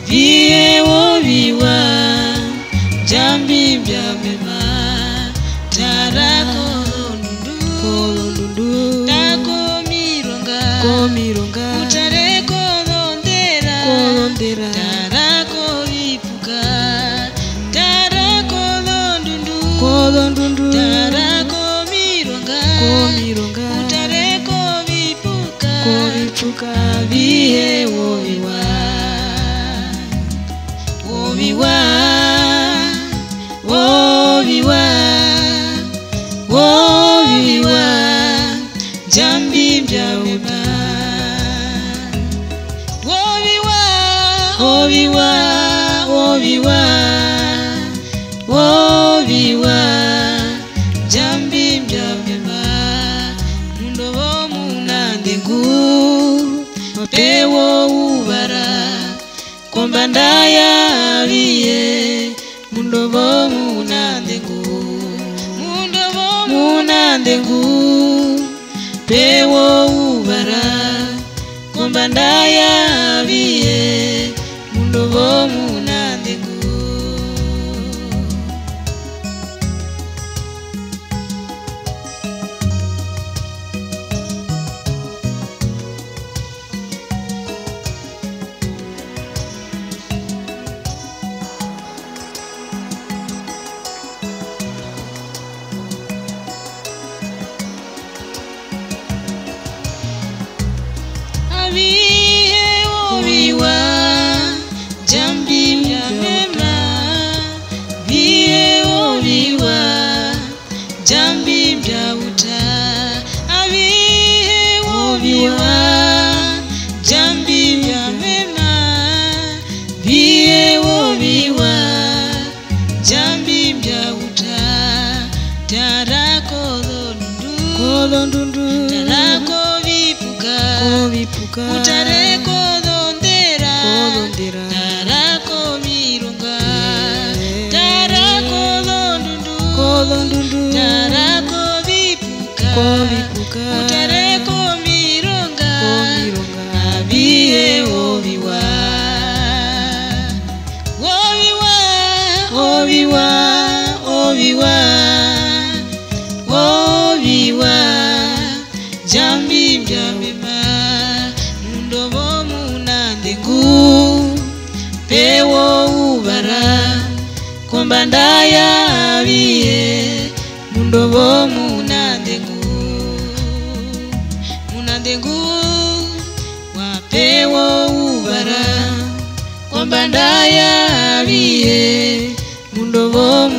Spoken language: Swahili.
Vie woviwa jambi mbyamema tarako ndundu tako mironga utareko londera tarako vipuka tarako ndundu tarako mironga utareko vipuka vie woviwa jambi mbyamema jambi mbyamema mundobo munandengu mapewo ubara kombandaya abiye mundobo munandengu pewo ubara kombandaya abiye mundobo munandengu vie woviwa jambi mbyamema vie woviwa jambi mbyauta vie woviwa jambi mbyamema vie woviwa jambi mbyauta tarako ndundu tarako vipuka utareko londera tarako mironga tarako ndundu tarako vipuka utareko mironga vie woviwa jambi mbyamema mundobo munandengu pewo ubara kombandaya abiye mundobo munandengu wapewo ubara kombandaya abiye mundobo